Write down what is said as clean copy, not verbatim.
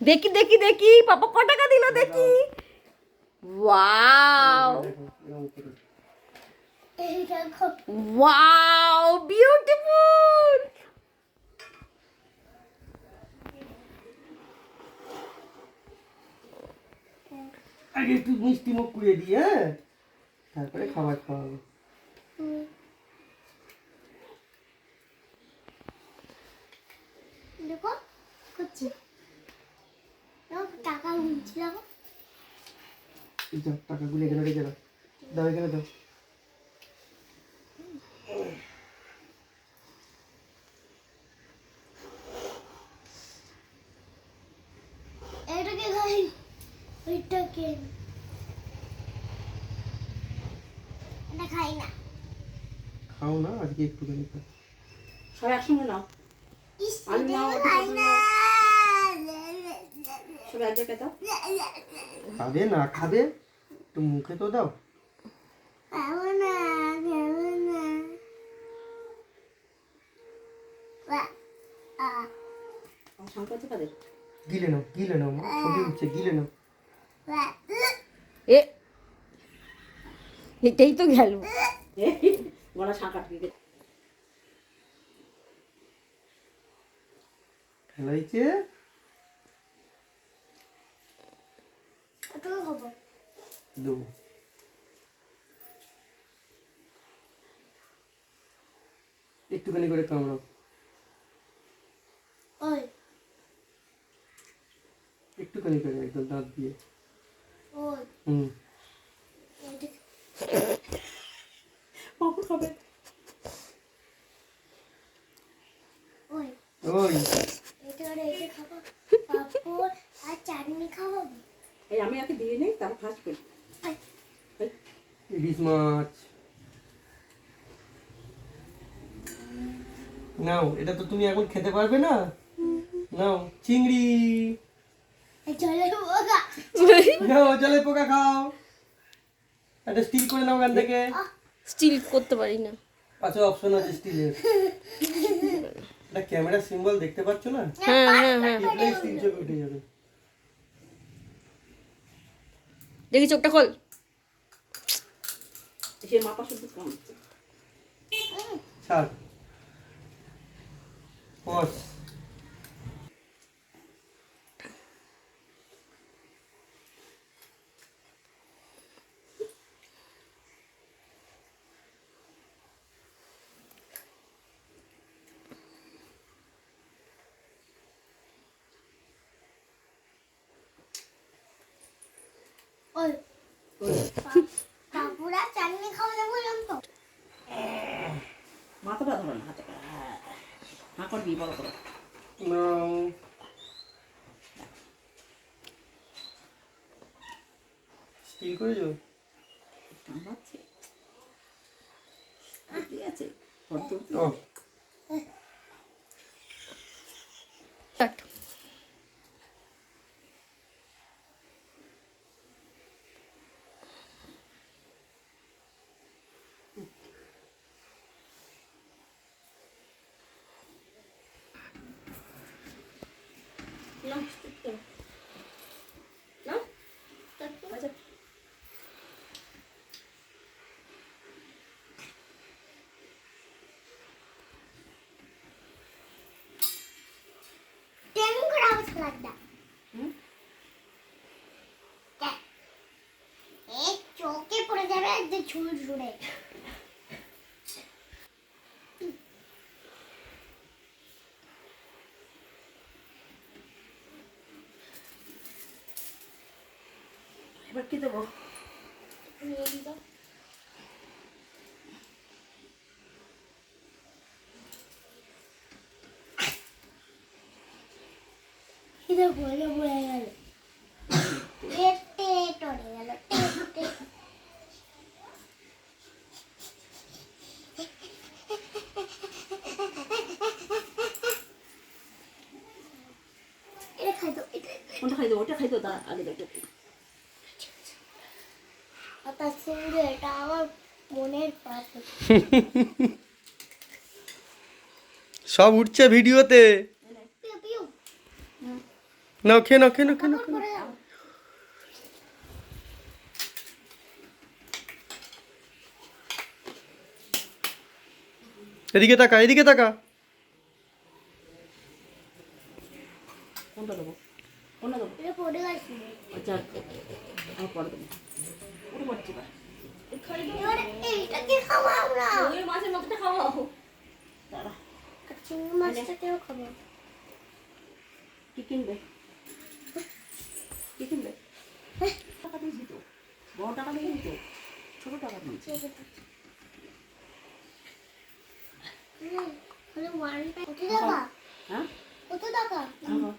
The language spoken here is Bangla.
দেখি দেখি দেখি পাপা ক টাকা দিল দেখি। Wow wow beautiful. আগে একটু মিষ্টি মুখ কুড়িয়ে দিই, হ্যাঁ, তারপরে খাবার খাওয়াবো। দেখো করছি টাকা গুনছিলাম। টাকাগুলো এখানে রেখে দাও, দাও এখানে দাও। এটাকে খাই, ওইটাকে এটা খাই না। খাও না, আজকে একটুখানি খাও। সব একসঙ্গে নাও। আমি নাও, খাই না। সব এক জায়গায় দাও। খাবে না খাবে, একটু মুখে তো দাও। খাবো না, খাবো না। সংকোচে কাদের গিলে নাও, গিলে নাও, ছবি উঠছে, গিলে নাও। এ এটাই তো গেল গলা সাঁকাট দিকে খেলাইছে। ওটাও খাবো। দেবো। একটুখানি করে কামড়াও। ওই একটুখানি করে একদম দাঁত দিয়ে। ওই হুম। পাপড় খাবে। ওই ওই এটা খাবো, পাঁপড় আর চাটনি খাবো। এই আমি আগে দিয়ে নেই, তারপর ফার্স্ট করি। ইলিশ মাছ নাও, এটা তো তুমি এখন খেতে পারবে না। নাও চিংড়ি, জলের পোকা। নাও জলের পোকা খাও। একটা স্টিল করে নাও ওখান থেকে। স্টিল করতে পারি না। পাশে অপশন আছে স্টিলের। এটা ক্যামেরা সিম্বল দেখতে পাচ্ছ না? হ্যাঁ হ্যাঁ হ্যাঁ টিপলেই স্টিল চোখে উঠে যাবে। দেখি চোখটা খোল। সে মাথা শুদ্ধ কম ছাড় পজ। ওই পাঁপড় আর চাটনি খাওয়া বললাম তো। মাথাটা ধরো না হাতে, হ্যাঁ করবি বড় করে। নাও স্টিল করেছো? কামাচ্ছে ঠিক আছে। ও টেন করে আওয়াজ লাগਦਾ। চোখে পড়ে যাবে একদম ছুঁড়ে ছুঁড়ে। কি দেবো? নিয়ে দিত এটা বলে বলে গেল টরে গেল এটা খাই তো কোনটা খাই দেবো? ওটা খাই তো, দাঁড়া আগে দেখো। আর তার সঙ্গে এটা আমার মনের পাশে সব উঠছে ভিডিওতে। পিউ পিউ নাও খেয়ে নাও খেয়ে নাও খেয়ে নাও খেয়ে নাও। পড়ে যাও এদিকে তাকা, এদিকে তাকা। কোনটা দেবো? কোনটা দেবো? এটা পড়ে গেছে আচ্ছা আর পরে দেবো। ওটা পড়ছি না। এবার এইটাকে খাবো আমরা ওই মাছের মধ্যে খাওয়াবো। দাঁড়া, আর চিংড়ি মাছটাকেও খাবো কি কিনবে? কি কিনবে? টাকা দিয়েছি তো, বড় টাকা দিয়েছি তো, ছোট টাকা দিয়েছি। কত টাকা হ্যাঁ কত টাকা হ্যাঁ